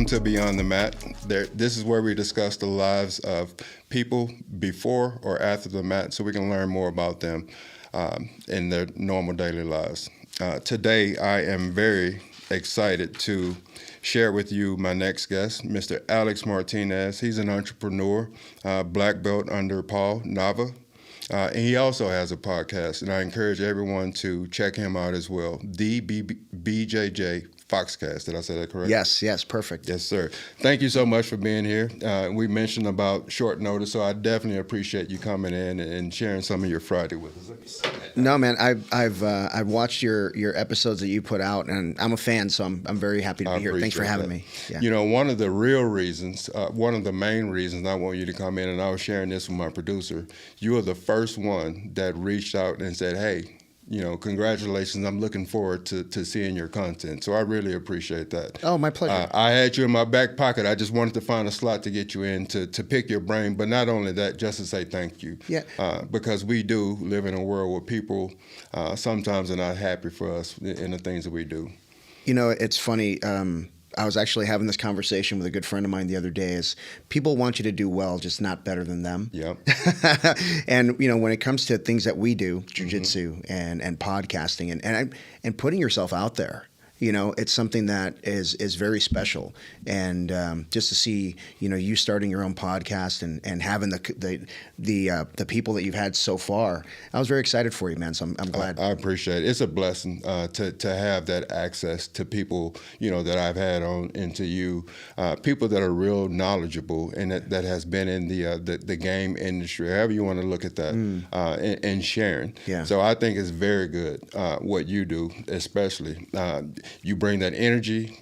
to Beyond the Mat. This is where we discuss the lives of people before or after the mat so we can learn more about them in their normal daily lives. Today, I am very excited to share with you my next guest, Mr. Alex Martinez. He's an entrepreneur, black belt under Paul Nava. And he also has a podcast, and I encourage everyone to check him out as well. The BJJ Foxcast. Did I say that correct? Yes, perfect. Yes, sir. Thank you so much for being here. We mentioned about short notice, so I definitely appreciate you coming in and sharing some of your Friday with us. No, man, I've watched your episodes that you put out, and I'm a fan, so I'm very happy to be here. Thanks for having me. Yeah. You know, one of the real reasons, one of the main reasons I want you to come in, and I was sharing this with my producer, you were the first one that reached out and said, hey, you know, congratulations. I'm looking forward to seeing your content. So I really appreciate that. Oh, my pleasure. I had you in my back pocket. I just wanted to find a slot to get you in to pick your brain. But not only that, just to say thank you. Yeah. Because we do live in a world where people sometimes are not happy for us in the things that we do. You know, it's funny. I was actually having this conversation with a good friend of mine the other day. Is people want you to do well, just not better than them. Yep. And you know, when it comes to things that we do, Jiu Jitsu and podcasting and putting yourself out there, you know, it's something that is very special. And just to see, you know, you starting your own podcast and having the people that you've had so far, I was very excited for you, man. So I'm glad. I appreciate it. It's a blessing to have that access to people, you know, that I've had on into you, people that are real knowledgeable and that has been in the game industry, however you want to look at that, and sharing. Yeah. So I think it's very good what you do, especially. You bring that energy.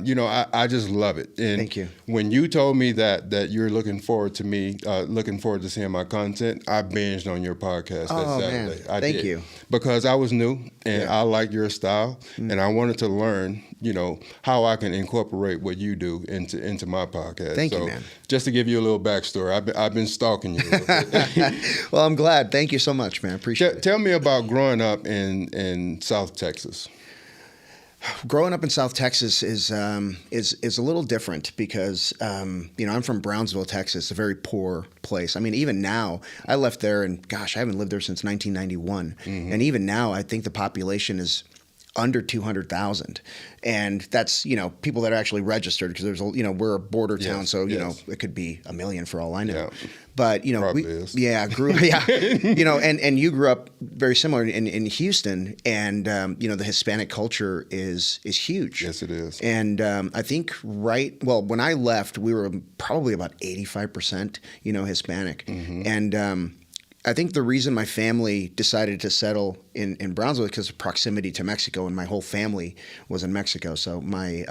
You know, I just love it. And thank you. When you told me that you're looking forward to seeing my content, I binged on your podcast that Saturday. Man. Thank you. Because I was new and I like your style, and I wanted to learn, you know, how I can incorporate what you do into my podcast. Thank you, man. Just to give you a little backstory, I've been stalking you a little bit. Well, I'm glad. Thank you so much, man. Appreciate it. Tell me about growing up in South Texas. Growing up in South Texas is a little different because you know, I'm from Brownsville, Texas, a very poor place. I mean, even now, I left there and gosh, I haven't lived there since 1991, and even now, I think the population is under 200,000, and that's, you know, people that are actually registered, because there's, you know, we're a border town, so you know, it could be 1 million for all I know. Yeah. But you know, you know, and you grew up very similar in Houston, and you know, the Hispanic culture is huge. Yes, it is. And I think when I left, we were probably about 85%, you know, Hispanic, and I think the reason my family decided to settle in Brownsville is because of proximity to Mexico, and my whole family was in Mexico. So my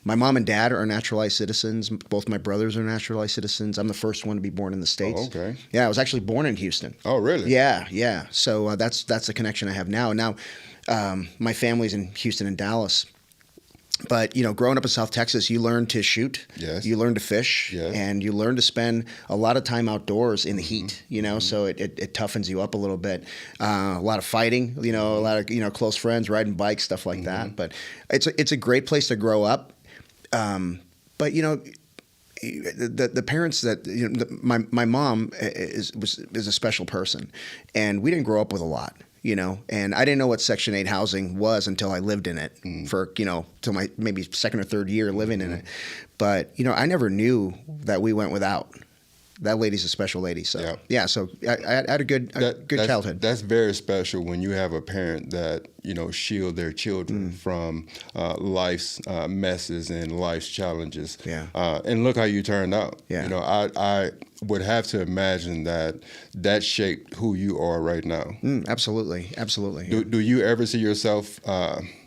mom and dad are naturalized citizens. Both my brothers are naturalized citizens. I'm the first one to be born in the States. Oh, okay. Yeah, I was actually born in Houston. Oh, really? Yeah. So that's the connection I have now. And now my family's in Houston and Dallas. But, you know, growing up in South Texas, you learn to shoot, you learn to fish, and you learn to spend a lot of time outdoors in the heat, you know, so it toughens you up a little bit. A lot of fighting, you know, a lot of, you know, close friends, riding bikes, stuff like that. But it's a great place to grow up. But, you know, the parents that, you know, my mom is a special person, and we didn't grow up with a lot. You know, and I didn't know what Section 8 housing was until I lived in it for, you know, till my maybe second or third year living in it. But, you know, I never knew that we went without. That lady's a special lady. So, so I had a good childhood. That's very special when you have a parent that, you know, shield their children from life's messes and life's challenges. Yeah. And look how you turned out. Yeah. You know, I would have to imagine that shaped who you are right now. Absolutely. Do you ever see yourself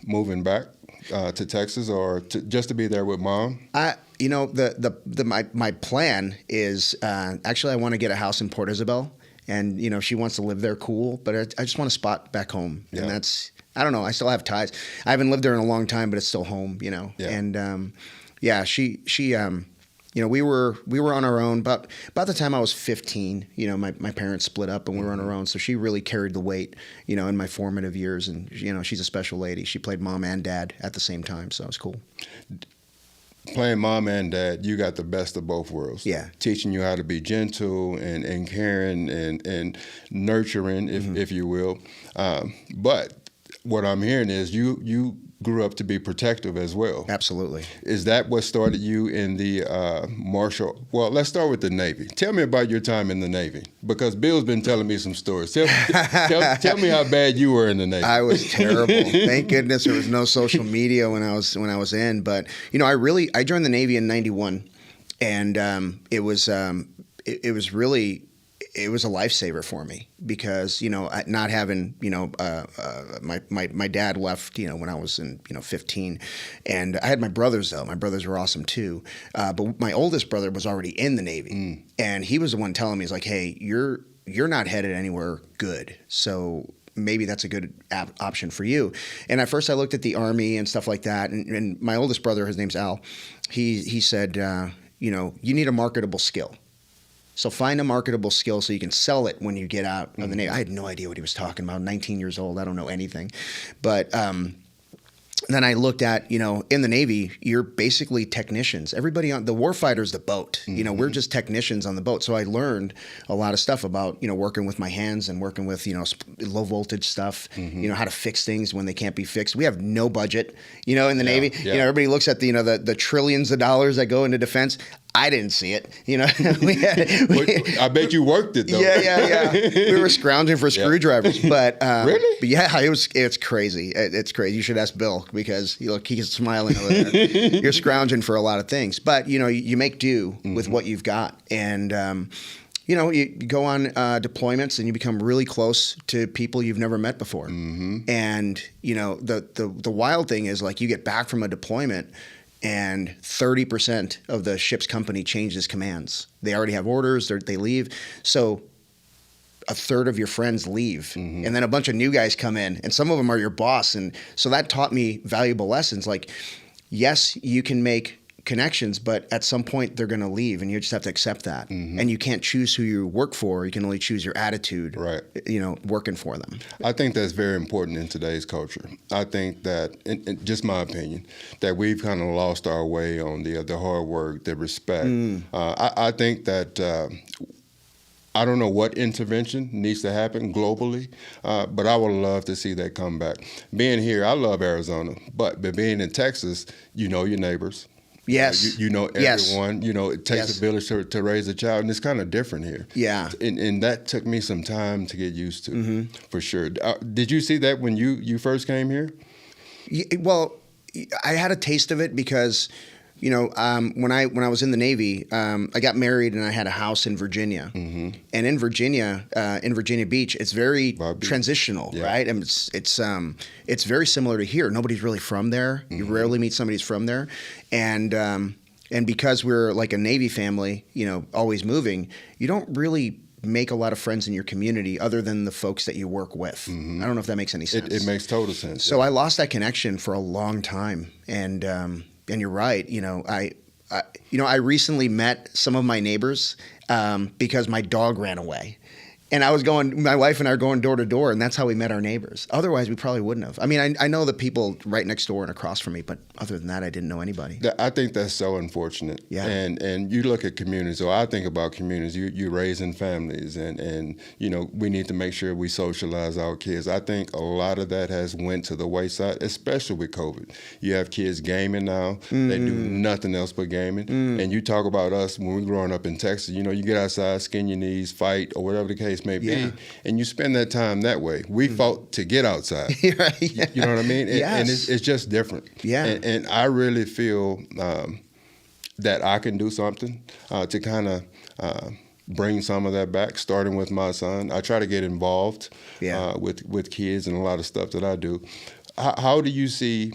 moving back to Texas or just to be there with mom? You know, my plan is actually I want to get a house in Port Isabel, and you know, she wants to live there, cool. But I just want a spot back home, and that's, I don't know. I still have ties. I haven't lived there in a long time, but it's still home, you know. Yeah. And she you know, we were on our own. But about the time I was 15, you know, my parents split up and we were on our own. So she really carried the weight, you know, in my formative years. And you know, she's a special lady. She played mom and dad at the same time, so it was cool. playing mom and dad, you got the best of both worlds. Yeah. Teaching you how to be gentle and caring and nurturing, if you will. But what I'm hearing is you grew up to be protective as well. Absolutely. Is that what started you in the martial? Well, let's start with the Navy. Tell me about your time in the Navy, because Bill's been telling me some stories. Tell me how bad you were in the Navy. I was terrible. Thank goodness there was no social media when I was in. But I joined the Navy in '91, and it was really. It was a lifesaver for me because, not having, my dad left, when I was in, 15, and I had my brothers though. My brothers were awesome too. But my oldest brother was already in the Navy, and he was the one telling me, he's like, hey, you're not headed anywhere good. So maybe that's a good option for you. And at first I looked at the Army and stuff like that. And my oldest brother, his name's Al, he said, you need a marketable skill. So find a marketable skill so you can sell it when you get out of the Navy. I had no idea what he was talking about. 19 years old. I don't know anything. But then I looked at, in the Navy, you're basically technicians. Everybody on the warfighter's the boat. We're just technicians on the boat. So I learned a lot of stuff about, working with my hands and working with, low voltage stuff, how to fix things when they can't be fixed. We have no budget, in the Navy. Yeah. Everybody looks at the trillions of dollars that go into defense. I didn't see it. I bet you worked it though. Yeah. We were scrounging for screwdrivers, but really? But yeah, it's crazy. It's crazy. You should ask Bill because he's smiling over there. You're scrounging for a lot of things, but you make do with what you've got, and you go on deployments and you become really close to people you've never met before. And the wild thing is, like, you get back from a deployment, and 30% of the ship's company changes commands. They already have orders, they leave. So a third of your friends leave. And then a bunch of new guys come in, and some of them are your boss. And so that taught me valuable lessons. Like, yes, you can make connections, but at some point they're going to leave, and you just have to accept that. And you can't choose who you work for. You can only choose your attitude, right? Working for them. I think that's very important in today's culture. I think that, in just my opinion, that we've kind of lost our way on the hard work, the respect. I think that I don't know what intervention needs to happen globally, but I would love to see that come back. Being here, I love Arizona, but being in Texas, your neighbors. Yes. You know everyone. Yes. It takes a village to raise a child, and it's kind of different here. Yeah. And that took me some time to get used to, for sure. Did you see that when you first came here? Well, I had a taste of it because, when I was in the Navy, I got married and I had a house in Virginia. And in Virginia Beach, it's very transitional, right? And it's very similar to here. Nobody's really from there. You rarely meet somebody who's from there, and because we're like a Navy family, always moving, you don't really make a lot of friends in your community other than the folks that you work with. I don't know if that makes any sense. It makes total sense. So I lost that connection for a long time, and you're right. I recently met some of my neighbors because my dog ran away. And my wife and I are going door to door, and that's how we met our neighbors. Otherwise, we probably wouldn't have. I mean, I know the people right next door and across from me, but other than that, I didn't know anybody. I think that's so unfortunate. Yeah. And you look at communities, or I think about communities, you raising families, and we need to make sure we socialize our kids. I think a lot of that has went to the wayside, especially with COVID. You have kids gaming now. They do nothing else but gaming. And you talk about us when we were growing up in Texas, you get outside, skin your knees, fight, or whatever the case may be, and you spend that time that way. We fought to get outside. Right. You know what I mean? And it's just different. Yeah. And I really feel that I can do something to kind of bring some of that back, starting with my son. I try to get involved with kids and a lot of stuff that I do. How do you see,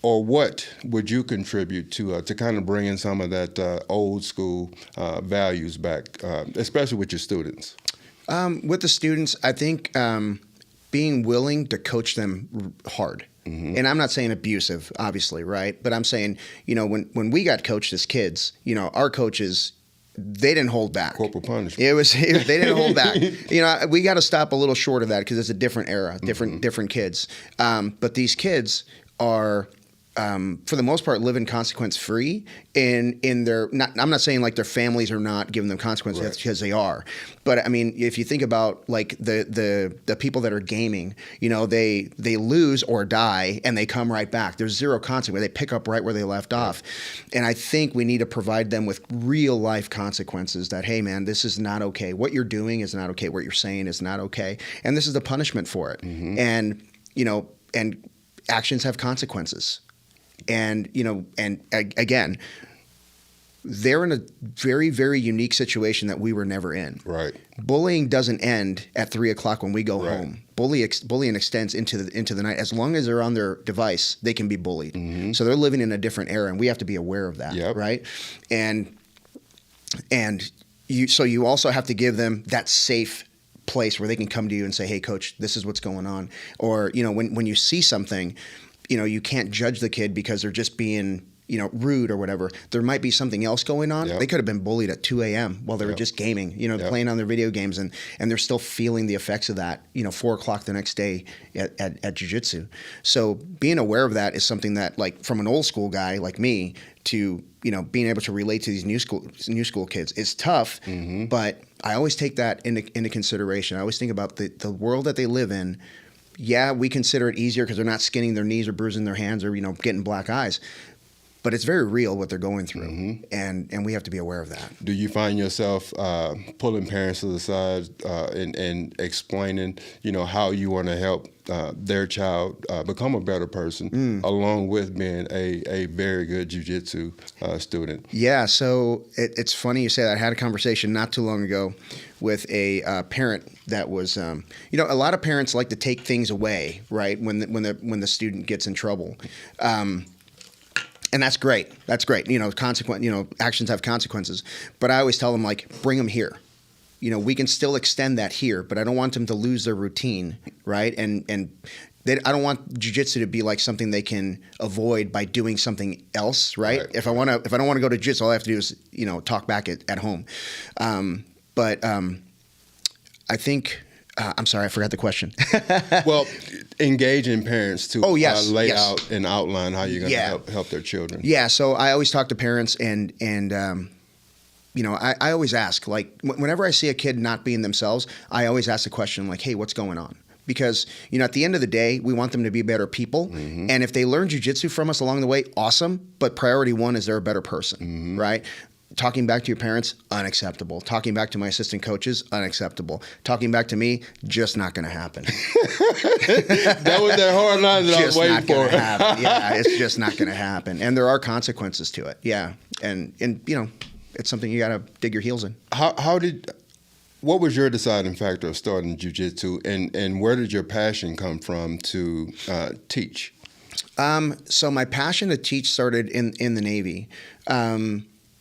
or what would you contribute to kind of bringing some of that old school values back, especially with your students? With the students, I think being willing to coach them hard. And I'm not saying abusive, obviously, right? But I'm saying, when we got coached as kids, our coaches, they didn't hold back. Corporal punishment. They didn't hold back. We got to stop a little short of that because it's a different era, different kids. But these kids are for the most part, living consequence free in their. I'm not saying like their families are not giving them consequences because they are, but I mean, if you think about like the people that are gaming, you know, they lose or die and they come right back. There's zero consequence. They pick up right where they left off, and I think we need to provide them with real life consequences. That, hey man, this is not okay. What you're doing is not okay. What you're saying is not okay, and this is the punishment for it. And you know, and actions have consequences. And, you know, and again, they're in a very, very unique situation that we were never in. Right. Bullying doesn't end at 3 o'clock when we go home. Bullying extends into the night. As long as they're on their device, they can be bullied. So they're living in a different era, and we have to be aware of that. Right. And you also have to give them that safe place where they can come to you and say, hey, coach, this is what's going on. Or, you know, when you see something, you know, you can't judge the kid because they're just being, you know, rude or whatever. There might be something else going on. They could have been bullied at 2 a.m. while they were just gaming, you know, playing on their video games, and they're still feeling the effects of that, you know, 4 o'clock the next day at Jiu Jitsu. So being aware of that is something that, like, from an old school guy like me to, you know, being able to relate to these new school kids is tough, but I always take that into consideration. I always think about the world that they live in. Yeah, we consider it easier because they're not skinning their knees or bruising their hands or, you know, getting black eyes. But it's very real what they're going through, and we have to be aware of that. Do you find yourself pulling parents to the side and explaining, you know, how you want to help their child become a better person, along with being a very good jiu-jitsu student? Yeah, so it's funny you say that. I had a conversation not too long ago with a parent that was, you know, a lot of parents like to take things away, right, when the student gets in trouble. And that's great. That's great. You know, actions have consequences. But I always tell them, like, bring them here. You know, we can still extend that here, but I don't want them to lose their routine, right? And I don't want jiu-jitsu to be like something they can avoid by doing something else, right? If I don't want to go to jiu-jitsu, all I have to do is, you know, talk back at home. But I think. I'm sorry, I forgot the question. Well, engaging parents to lay out and outline how you're going to help their children. Yeah, so I always talk to parents, and you know, I always ask, like, whenever I see a kid not being themselves, I always ask the question, like, hey, what's going on? Because, you know, at the end of the day, we want them to be better people. And if they learn jiu-jitsu from us along the way, awesome. But priority one is they're a better person, right? Talking back to your parents, unacceptable. Talking back to my assistant coaches, unacceptable. Talking back to me, just not going to happen. That was that hard line that I was waiting for. Yeah, it's just not going to happen. And there are consequences to it. Yeah. And you know, it's something you got to dig your heels in. What was your deciding factor of starting jiu-jitsu, and where did your passion come from to teach? So my passion to teach started in the Navy.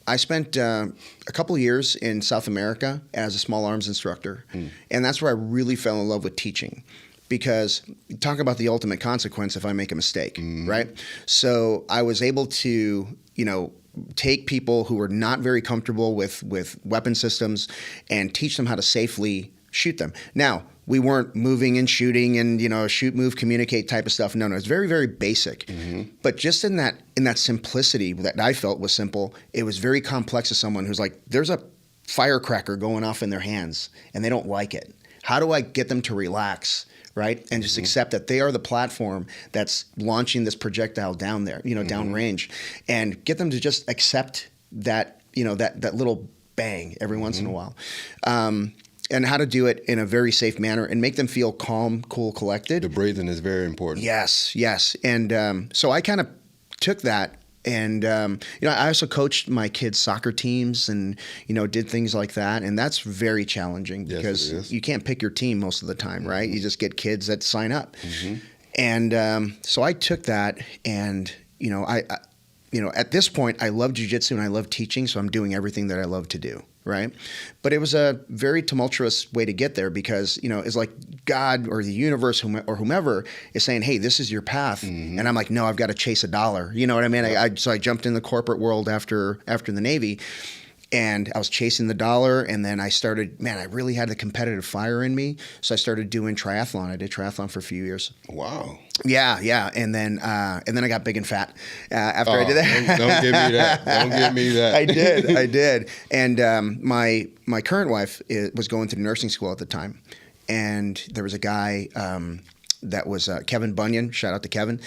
I spent a couple of years in South America as a small arms instructor, and that's where I really fell in love with teaching. Because talk about the ultimate consequence if I make a mistake, right? So I was able to, you know, take people who were not very comfortable with weapon systems and teach them how to safely shoot them. Now, we weren't moving and shooting and, you know, shoot, move, communicate type of stuff. No, it's very, very basic. But just in that simplicity that I felt was simple, it was very complex to someone who's like, there's a firecracker going off in their hands and they don't like it. How do I get them to relax, right? And just accept that they are the platform that's launching this projectile down there, you know, downrange, and get them to just accept that, you know, that little bang every once in a while. And how to do it in a very safe manner and make them feel calm, cool, collected. The breathing is very important. Yes. And so I kind of took that, and you know, I also coached my kids' soccer teams, and, you know, did things like that. And that's very challenging because you can't pick your team most of the time, right? You just get kids that sign up. And so I took that, and, you know, I at this point, I love jiu-jitsu and I love teaching, so I'm doing everything that I love to do. Right. But it was a very tumultuous way to get there because, you know, it's like God or the universe or whomever is saying, hey, this is your path. And I'm like, no, I've got to chase $1. You know what I mean? So I jumped in the corporate world after the Navy. And I was chasing the dollar, and then I started, man, I really had the competitive fire in me. So I started doing triathlon. I did triathlon for a few years. Wow. Yeah. And then I got big and fat after I did that. Don't give me that. Don't give me that. I did. And my current wife was going through nursing school at the time. And there was a guy that was Kevin Bunyan. Shout out to Kevin.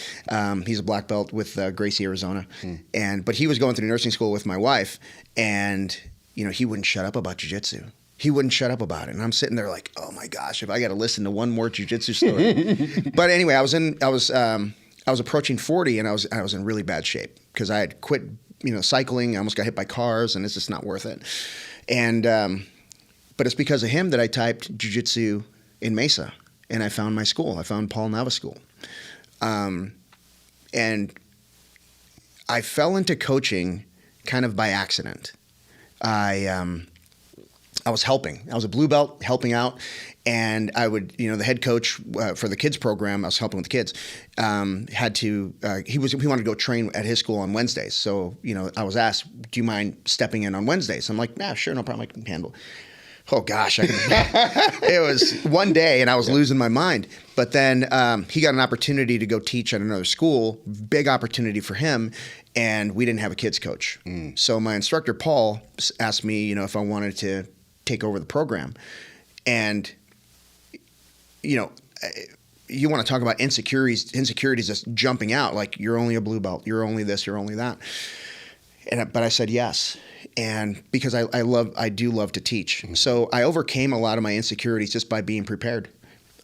He's a black belt with Gracie, Arizona. But he was going through nursing school with my wife, and he wouldn't shut up about jiu-jitsu. He wouldn't shut up about it. And I'm sitting there like, oh my gosh, if I got to listen to one more jiu-jitsu story. But anyway, I was approaching 40, and I was in really bad shape because I had quit cycling. I almost got hit by cars, and it's just not worth it. And but it's because of him that I typed jiu-jitsu in Mesa. And I found my school. I found Paul Nava School. And I fell into coaching kind of by accident. I was helping. I was a blue belt helping out. And I would, the head coach for the kids program, I was helping with the kids, he wanted to go train at his school on Wednesdays. So, I was asked, do you mind stepping in on Wednesdays? I'm like, nah, sure, no problem, I can handle it. Oh gosh, it was one day and I was losing my mind. But then he got an opportunity to go teach at another school, big opportunity for him, and we didn't have a kids coach. So my instructor, Paul, asked me, if I wanted to take over the program. And, you want to talk about insecurities just jumping out, like you're only a blue belt, you're only this, you're only that. But I said yes. And because I do love to teach. So I overcame a lot of my insecurities just by being prepared.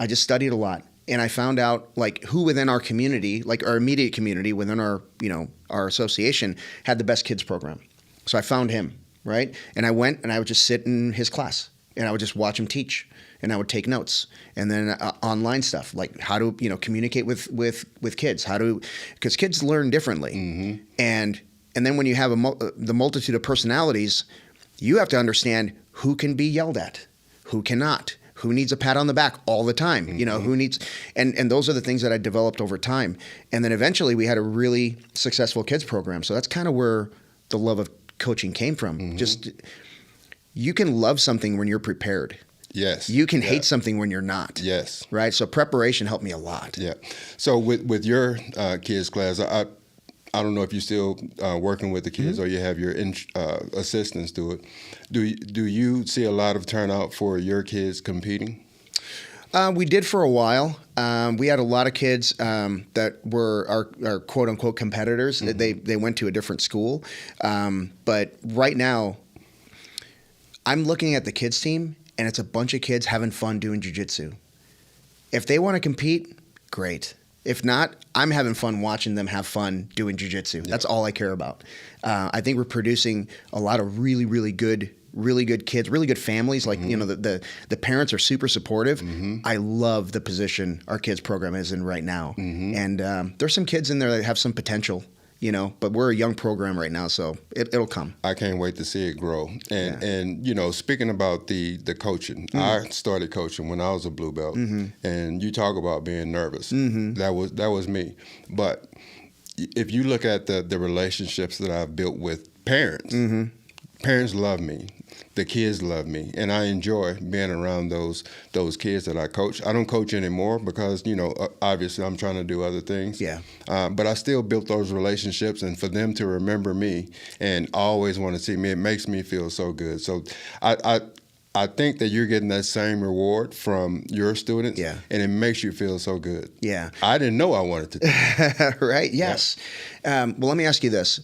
I just studied a lot. And I found out like who within our community, like our immediate community within our association had the best kids program. So I found him, right? And I went and I would just sit in his class and I would just watch him teach and I would take notes. And then online stuff, like how to, communicate with kids, because kids learn differently. And then when you have the multitude of personalities, you have to understand who can be yelled at, who cannot, who needs a pat on the back all the time, who needs, and those are the things that I developed over time. And then eventually we had a really successful kids program. So that's kind of where the love of coaching came from. Just, you can love something when you're prepared. Yes. You can hate something when you're not. Yes. Right? So preparation helped me a lot. Yeah. So with your kids class, I don't know if you're still working with the kids or you have your assistants do it. Do you see a lot of turnout for your kids competing? We did for a while. We had a lot of kids that were our quote unquote competitors. They went to a different school. But right now, I'm looking at the kids team and it's a bunch of kids having fun doing jiu-jitsu. If they want to compete, great. If not, I'm having fun watching them have fun doing jiu-jitsu. That's all I care about. I think we're producing a lot of really, really good kids, really good families. Like, the parents are super supportive. I love the position our kids program is in right now. And there's some kids in there that have some potential, but we're a young program right now, so it'll come. I can't wait to see it grow. And speaking about the coaching, I started coaching when I was a blue belt, and you talk about being nervous. That was me. But if you look at the relationships that I've built with parents, parents love me. The kids love me, and I enjoy being around those kids that I coach. I don't coach anymore because, obviously I'm trying to do other things. Yeah. But I still built those relationships, and for them to remember me and always want to see me, it makes me feel so good. So I think that you're getting that same reward from your students, and it makes you feel so good. Yeah. I didn't know I wanted to do that. Right, yes. Yeah. Well, let me ask you this.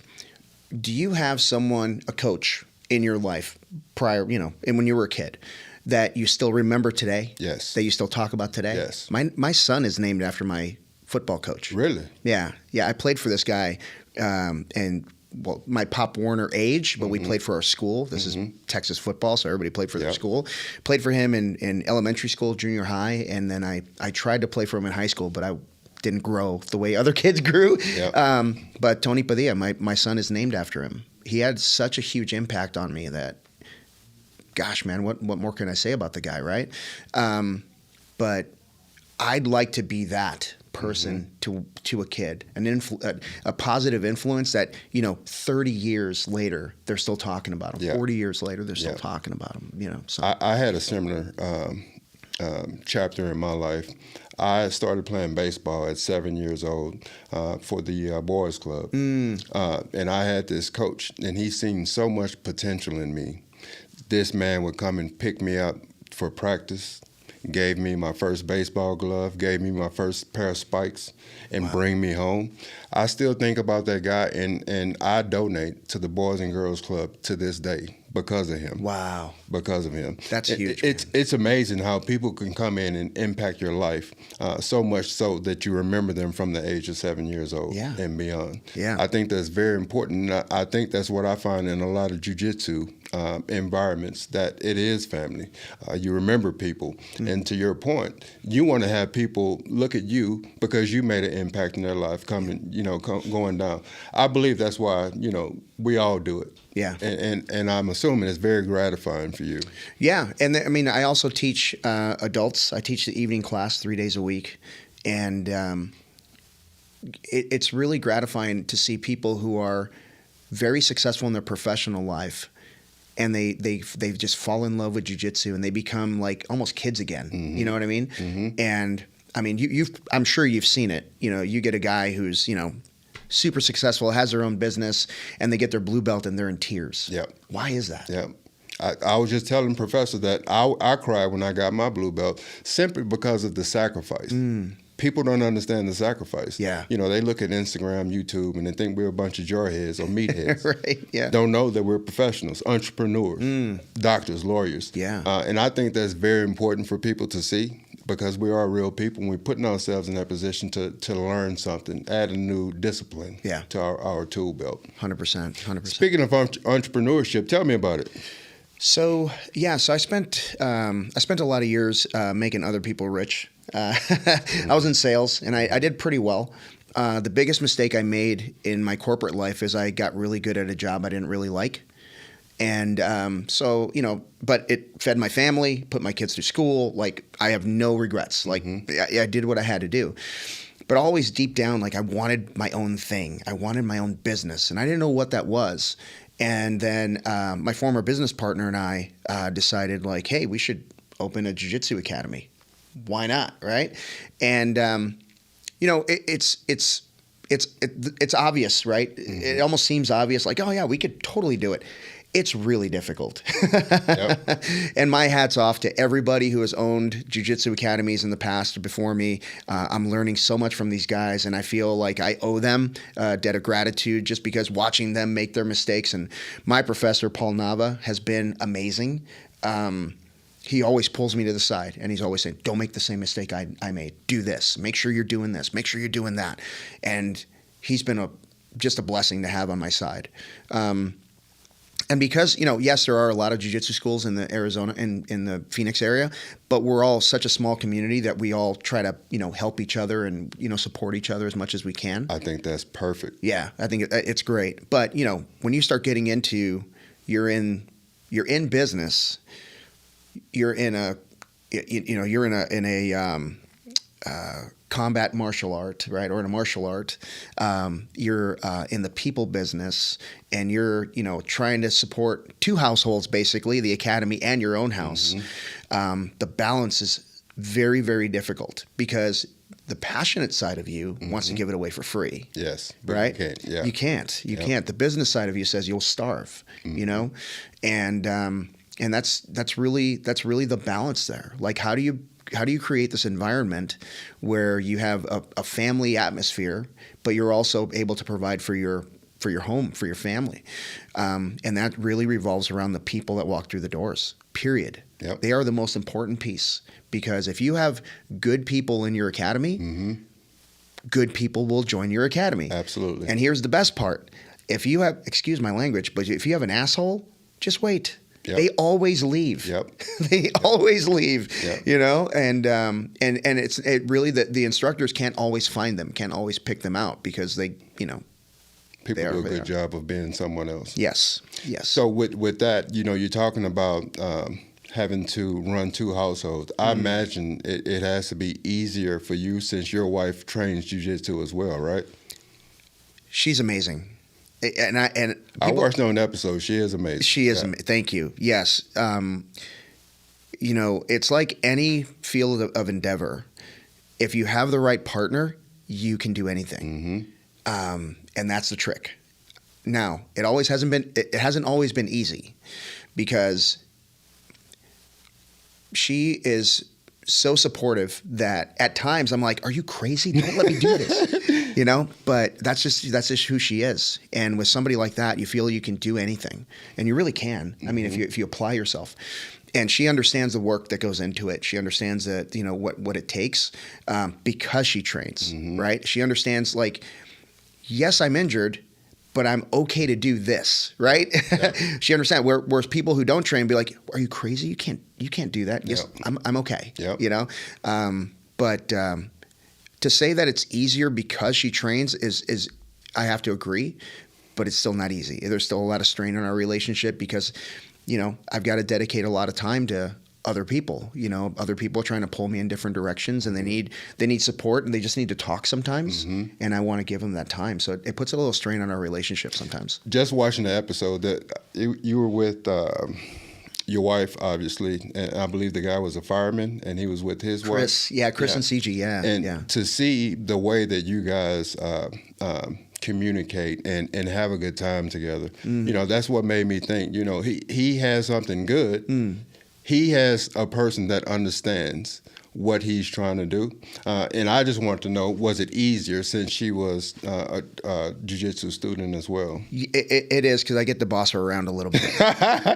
Do you have a coach in your life prior, and when you were a kid, that you still remember today? Yes. That you still talk about today? Yes. My son is named after my football coach. Really? Yeah. Yeah. I played for this guy, and my Pop Warner age, but we played for our school. This is Texas football, so everybody played for their school. Played for him in elementary school, junior high, and then I tried to play for him in high school, but I didn't grow the way other kids grew. Yep. But Tony Padilla, my son is named after him. He had such a huge impact on me that, gosh, man, what more can I say about the guy, right? But I'd like to be that person to a kid, a positive influence that, 30 years later, they're still talking about them. 40 years later, they're still talking about them, so. I had a similar chapter in my life. I started playing baseball at 7 years old for the boys club. And I had this coach, and he seen so much potential in me. This man would come and pick me up for practice, gave me my first baseball glove, gave me my first pair of spikes, and bring me home. I still think about that guy, and I donate to the Boys and Girls Club to this day because of him. Wow. Because of him. That's huge. It's amazing how people can come in and impact your life so much so that you remember them from the age of 7 years old and beyond. Yeah. I think that's very important. I think that's what I find in a lot of jiu-jitsu environments, that it is family. You remember people. And to your point, you want to have people look at you because you made an impact in their life going down. I believe that's why, we all do it. Yeah. And I'm assuming it's very gratifying for you. Yeah. And I also teach adults. I teach the evening class 3 days a week. And it's really gratifying to see people who are very successful in their professional life, and they just fall in love with jiu-jitsu, and they become like almost kids again. You know what I mean? And I mean, I'm sure you've seen it. You get a guy who's, super successful, has their own business, and they get their blue belt and they're in tears. Yep. Why is that? Yep. I was just telling Professor that I cried when I got my blue belt simply because of the sacrifice. People don't understand the sacrifice. Yeah. They look at Instagram, YouTube, and they think we're a bunch of jarheads or meatheads. Right, yeah. Don't know that we're professionals, entrepreneurs, doctors, lawyers. Yeah. And I think that's very important for people to see, because we are real people, and we're putting ourselves in that position to learn something, add a new discipline to our tool belt. 100%. Speaking of entrepreneurship, tell me about it. So I spent a lot of years making other people rich. I was in sales, and I did pretty well. The biggest mistake I made in my corporate life is I got really good at a job I didn't really like. And but it fed my family, put my kids through school. Like, I have no regrets. Like, I did what I had to do. But always deep down, like, I wanted my own thing. I wanted my own business, and I didn't know what that was. And then my former business partner and I decided, like, hey, we should open a jiu-jitsu academy. Why not, right? And it's obvious, right? It almost seems obvious, like, oh yeah, we could totally do it. It's really difficult. Yep. And my hat's off to everybody who has owned jiu-jitsu academies in the past or before me. I'm learning so much from these guys, and I feel like I owe them a debt of gratitude just because watching them make their mistakes. And my professor, Paul Nava, has been amazing. He always pulls me to the side, and he's always saying, don't make the same mistake I made. Do this. Make sure you're doing this. Make sure you're doing that. And he's been just a blessing to have on my side. And because, yes, there are a lot of jiu-jitsu schools in the Arizona and in the Phoenix area, but we're all such a small community that we all try to, help each other and, support each other as much as we can. I think that's perfect. Yeah, I think it's great. But, when you start getting into, you're in business, you're in a combat martial art, right, or in a martial art, you're in the people business, and you're, trying to support two households, basically, the academy and your own house. The balance is very, very difficult because the passionate side of you wants to give it away for free. Yes. Right? You can't. Yeah. You can't. The business side of you says you'll starve, and that's really the balance there. Like, how do you create this environment where you have a family atmosphere, but you're also able to provide for your home, for your family? And that really revolves around the people that walk through the doors, period. Yep. They are the most important piece, because if you have good people in your academy, good people will join your academy. Absolutely. And here's the best part. If you have, excuse my language, but if you have an asshole, just wait. Yep. They always leave. Yep. They always leave. Yep. And it really the instructors can't always find them, can't always pick them out, because they people do a good job of being someone else. Yes. So with that, you're talking about having to run 2 households. I imagine it has to be easier for you since your wife trains jiu-jitsu as well, right? She's amazing. And I watched on an episode. She is amazing. She is. Thank you. Yes. It's like any field of endeavor. If you have the right partner, you can do anything. And that's the trick. Now, it hasn't always been easy because she is so supportive that at times I'm like, are you crazy? Don't let me do this. But that's just who she is. And with somebody like that, you feel you can do anything, and you really can. I mean, if you apply yourself. And she understands the work that goes into it. She understands that, what it takes because she trains, right? She understands, like, yes, I'm injured, but I'm okay to do this, right? Yeah. She understands. Whereas people who don't train be like, "Are you crazy? You can't do that." Yes, I'm okay. Yep. But to say that it's easier because she trains is I have to agree, but it's still not easy. There's still a lot of strain on our relationship because, I've got to dedicate a lot of time to other people. Other people are trying to pull me in different directions, and they need support, and they just need to talk sometimes. And I want to give them that time. So it puts a little strain on our relationship sometimes. Just watching the episode, that you were with your wife, obviously, and I believe the guy was a fireman, and he was with his wife. Chris and CG, And to see the way that you guys communicate and have a good time together, that's what made me think, he has something good. He has a person that understands what he's trying to do. And I just want to know, was it easier since she was a jiu-jitsu student as well? It is, because I get to boss her around a little bit.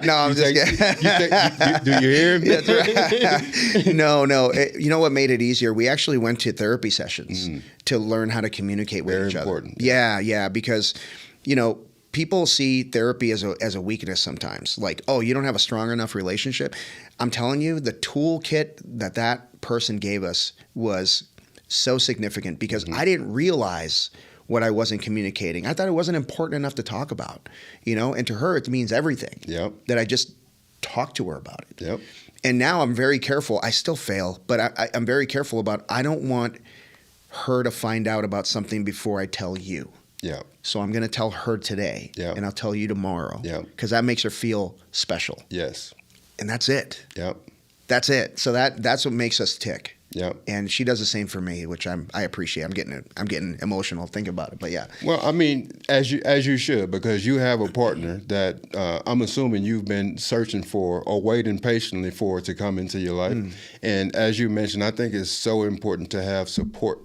No, I'm just kidding. Do you hear me? That's right. No. You know what made it easier? We actually went to therapy sessions to learn how to communicate with each other. Very important. Yeah, because, people see therapy as a weakness sometimes. Like, oh, you don't have a strong enough relationship. I'm telling you, the toolkit that person gave us was so significant because I didn't realize what I wasn't communicating. I thought it wasn't important enough to talk about, and to her, it means everything. Yep. That I just talked to her about it. Yep. And now I'm very careful. I still fail, but I'm very careful about, I don't want her to find out about something before I tell you. Yeah. So I'm going to tell her today, and I'll tell you tomorrow. Yeah. Because that makes her feel special. Yes. And that's it. Yep. That's it. So that's what makes us tick. Yep. And she does the same for me, which I appreciate. I'm getting emotional thinking about it. But yeah. Well, I mean, as you should, because you have a partner that I'm assuming you've been searching for or waiting patiently for to come into your life. And as you mentioned, I think it's so important to have support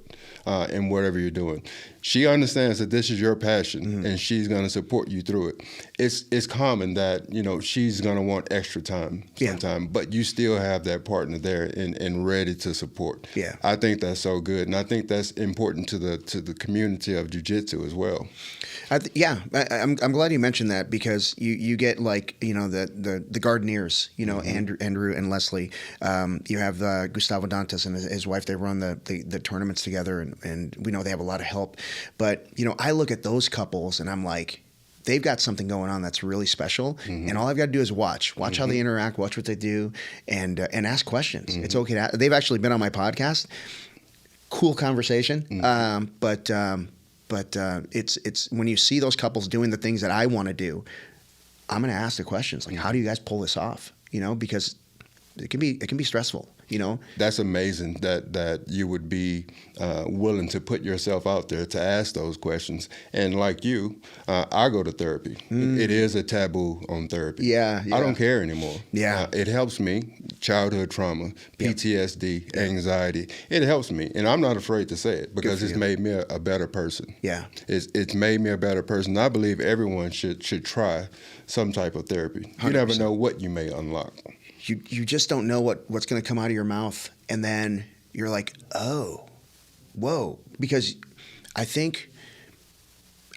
in whatever you're doing. She understands that this is your passion, and she's going to support you through it. It's common that she's going to want extra time sometime, but you still have that partner there and ready to support. Yeah, I think that's so good, and I think that's important to the community of jiu-jitsu as well. I'm glad you mentioned that because you get like the Gardeneers, Andrew and Leslie. You have Gustavo Dantas and his wife. They run the tournaments together, and we know they have a lot of help. But I look at those couples and I'm like, they've got something going on that's really special, and all I've got to do is watch how they interact, watch what they do, and ask questions. It's okay to. They've actually been on my podcast. Cool conversation, but it's when you see those couples doing the things that I want to do, I'm going to ask the questions like, how do you guys pull this off? Because it can be stressful. That's amazing that you would be willing to put yourself out there to ask those questions. And like you, I go to therapy. It is a taboo on therapy. Yeah. I don't care anymore. Yeah. It helps me. Childhood trauma, PTSD, anxiety. It helps me, and I'm not afraid to say it because it's made me a better person. Yeah. It's made me a better person. I believe everyone should try some type of therapy. 100%. You never know what you may unlock. You just don't know what's going to come out of your mouth, and then you're like, oh, whoa. Because I think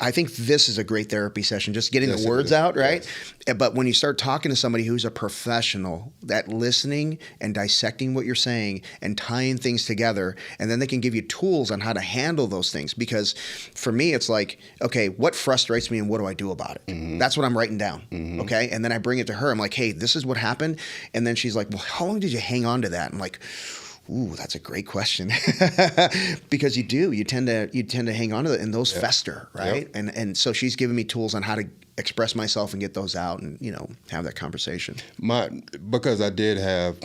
I think this is a great therapy session, just getting the words out, right? Yes. But when you start talking to somebody who's a professional, that listening and dissecting what you're saying and tying things together, and then they can give you tools on how to handle those things. Because for me, it's like, okay, what frustrates me and what do I do about it? Mm-hmm. That's what I'm writing down, okay? And then I bring it to her. I'm like, hey, this is what happened. And then she's like, well, how long did you hang on to that? I'm like, ooh, that's a great question. Because you tend to hang on to it, and those fester, right? Yep. And so she's giving me tools on how to express myself and get those out, and have that conversation. Because I did have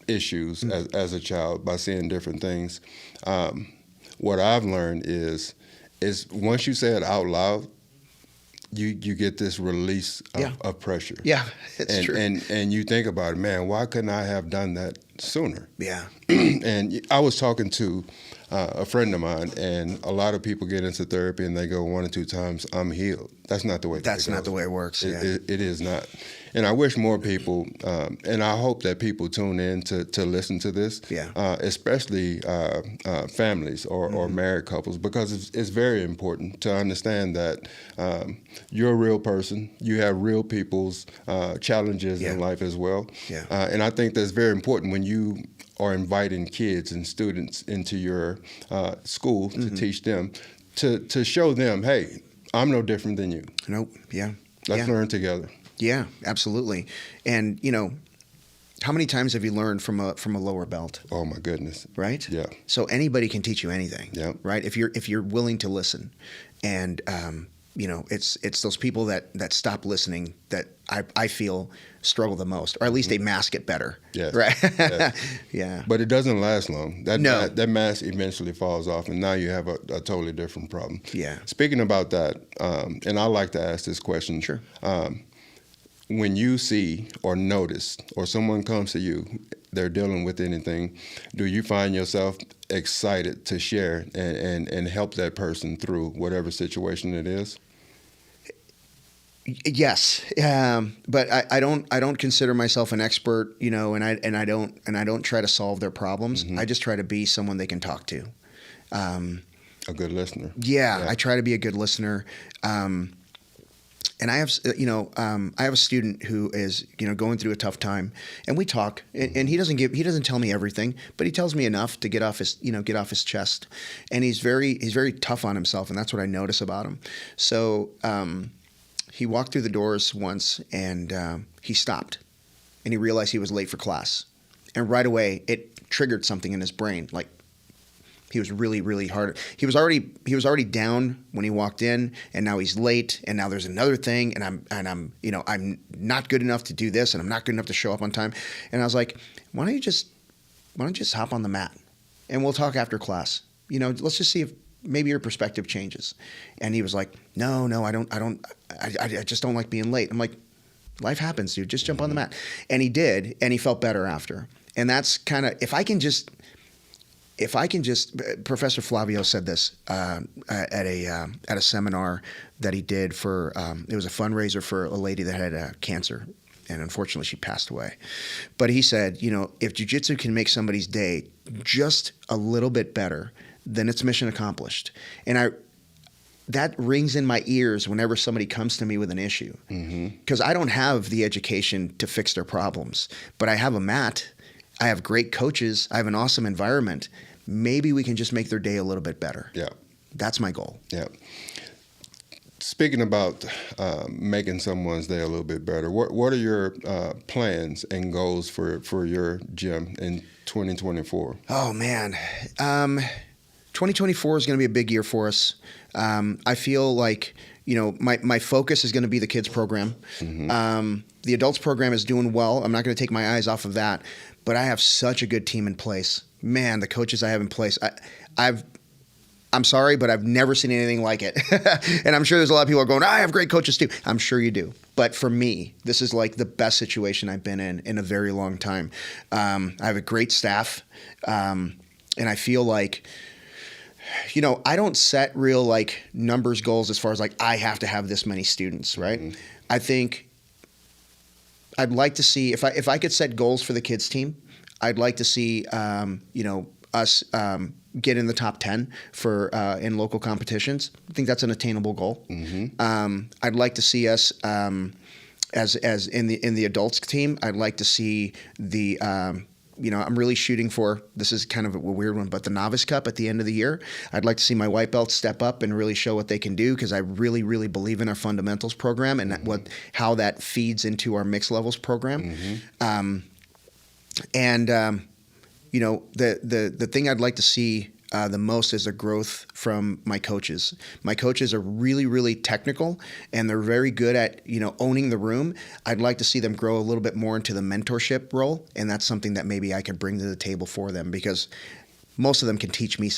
issues as a child by seeing different things. What I've learned is once you say it out loud, you get this release of pressure. Yeah, it's true. And you think about it, man, why couldn't I have done that sooner? Yeah. And I was talking to a friend of mine, and a lot of people get into therapy and they go 1 or 2 times, I'm healed. That's not the way. That's not the way it works. It is not. And I wish more people, and I hope that people tune in to listen to this, especially families or married couples, because it's very important to understand that you're a real person. You have real people's challenges in life as well. Yeah. And I think that's very important when you are inviting kids and students into your school to teach them, to show them, hey, I'm no different than you. Nope. Yeah. Let's learn together. Yeah, absolutely. And how many times have you learned from a lower belt? Oh my goodness. Right? Yeah. So anybody can teach you anything. Yeah. Right? If you're willing to listen, and it's those people that stop listening that I feel struggle the most, or at least they mask it better. Yes. Right. Yes. Yeah. But it doesn't last long. That mask eventually falls off, and now you have a totally different problem. Yeah. Speaking about that, and I like to ask this question. Sure. When you see or notice, or someone comes to you, they're dealing with anything, do you find yourself excited to share and help that person through whatever situation it is? Yes, but I don't consider myself an expert, and I don't try to solve their problems. I just try to be someone they can talk to. A good listener. Yeah, I try to be a good listener. And I have, I have a student who is, going through a tough time, and we talk, and he doesn't tell me everything, but he tells me enough to get off his chest, and he's very tough on himself, and that's what I notice about him. So he walked through the doors once, and he stopped, and he realized he was late for class, and right away it triggered something in his brain, like. He was really, really hard. He was already down when he walked in, and now he's late, and now there's another thing, and I'm not good enough to do this, and I'm not good enough to show up on time. And I was like, why don't you just hop on the mat, and we'll talk after class. Let's just see if maybe your perspective changes. And he was like, no, I just don't like being late. I'm like, life happens, dude. Just jump on the mat. And he did, and he felt better after. And that's kind of if I can just, Professor Flavio said this at a seminar that he did for, it was a fundraiser for a lady that had cancer, and unfortunately she passed away. But he said, if jiu-jitsu can make somebody's day just a little bit better, then it's mission accomplished. And that rings in my ears whenever somebody comes to me with an issue, because I don't have the education to fix their problems, but I have a mat. I have great coaches. I have an awesome environment. Maybe we can just make their day a little bit better. Yeah. That's my goal. Yeah. Speaking about making someone's day a little bit better, what are your plans and goals for your gym in 2024? Oh, man. 2024 is going to be a big year for us. I feel like, my focus is going to be the kids program. The adults program is doing well. I'm not going to take my eyes off of that. But I have such a good team in place. Man, the coaches I have in place, I'm sorry, but I've never seen anything like it. And I'm sure there's a lot of people who are going, I have great coaches too. I'm sure you do. But for me, this is like the best situation I've been in a very long time. I have a great staff. And I feel like, I don't set real numbers goals as far as I have to have this many students, right? I think I'd like to see if I could set goals for the kids team. I'd like to see us get in the top 10 for in local competitions. I think that's an attainable goal. I'd like to see us as in the adults team. I'd like to see the I'm really shooting for, this is kind of a weird one, but the Novice Cup at the end of the year. I'd like to see my white belts step up and really show what they can do, because I really, really believe in our fundamentals program and how that feeds into our mixed levels program. The thing I'd like to see the most is the growth from my coaches. My coaches are really, really technical, and they're very good at, owning the room. I'd like to see them grow a little bit more into the mentorship role, and that's something that maybe I could bring to the table for them, because most of them can teach me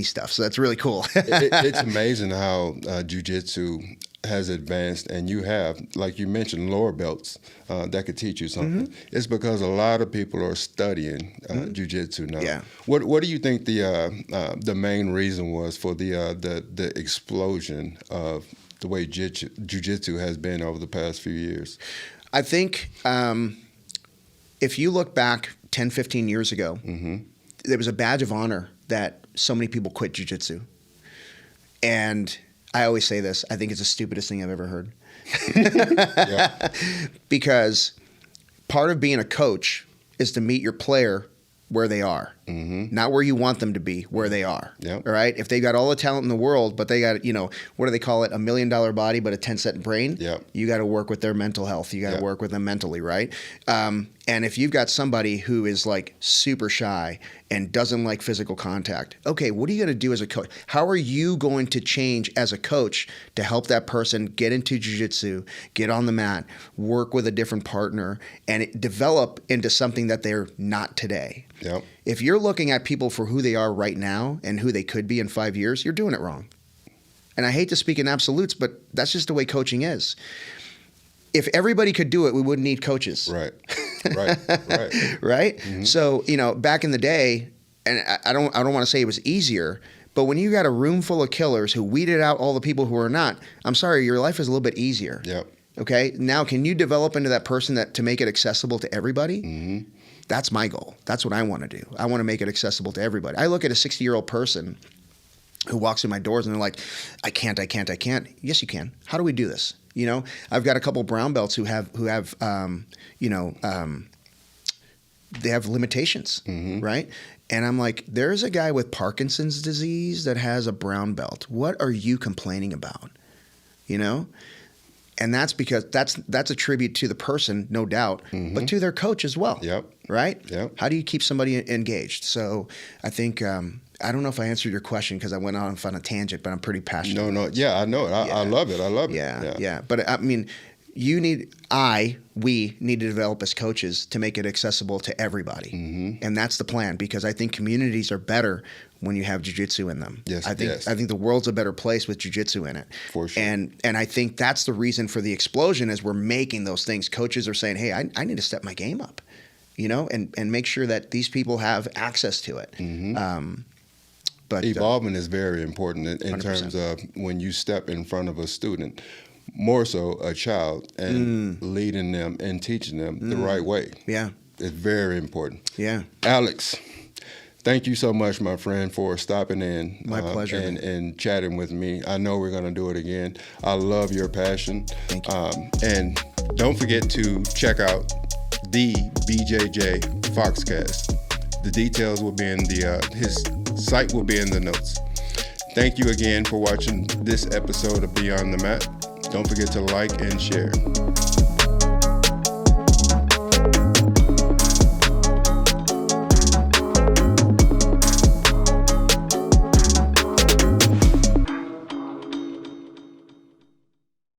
stuff. So that's really cool. It's amazing how jiu-jitsu has advanced, and you have, like you mentioned, lower belts that could teach you something. It's because a lot of people are studying jiu-jitsu now. Yeah. What do you think the main reason was for the explosion of the way jiu-jitsu has been over the past few years? I think if you look back 10, 15 years ago, there was a badge of honor that so many people quit jiu-jitsu. And I always say this, I think it's the stupidest thing I've ever heard. Because part of being a coach is to meet your player where they are, not where you want them to be, where they are. All right. If they got all the talent in the world, but they got, what do they call it? $1 million body, but a 10-cent brain. You got to work with their mental health. You got to work with them mentally. Right. And if you've got somebody who is like super shy and doesn't like physical contact, okay, what are you going to do as a coach? How are you going to change as a coach to help that person get into jiu-jitsu, get on the mat, work with a different partner, and develop into something that they're not today? If you're looking at people for who they are right now and who they could be in 5 years, you're doing it wrong. And I hate to speak in absolutes, but that's just the way coaching is. If everybody could do it, we wouldn't need coaches. Right. Right? So, back in the day, and I don't want to say it was easier, but when you got a room full of killers who weeded out all the people who are not, I'm sorry, your life is a little bit easier. Okay? Now, can you develop into that person to make it accessible to everybody? That's my goal. That's what I want to do. I want to make it accessible to everybody. I look at a 60-year-old person who walks through my doors and they're like, I can't. Yes, you can. How do we do this? I've got a couple brown belts who have they have limitations, right? And I'm like, there's a guy with Parkinson's disease that has a brown belt. What are you complaining about? And that's because that's a tribute to the person, no doubt, but to their coach as well. Right? How do you keep somebody engaged? So I think I don't know if I answered your question because I went on a tangent, but I'm pretty passionate. No. Yeah, I know it. I love it. I love it. Yeah. But I mean, we need to develop as coaches to make it accessible to everybody. And that's the plan, because I think communities are better when you have jiu-jitsu in them. I think the world's a better place with jiu-jitsu in it. For sure. And I think that's the reason for the explosion, is we're making those things. Coaches are saying, hey, I need to step my game up, and make sure that these people have access to it. But evolving is very important in terms of when you step in front of a student, more so a child, and leading them and teaching them the right way. It's very important. Alex, thank you so much, my friend, for stopping in. My pleasure. And chatting with me. I know we're going to do it again. I love your passion. Thank you. And don't forget to check out the BJJ Foxcast. The details will be in his site will be in the notes. Thank you again for watching this episode of Beyond the Mat. Don't forget to like and share.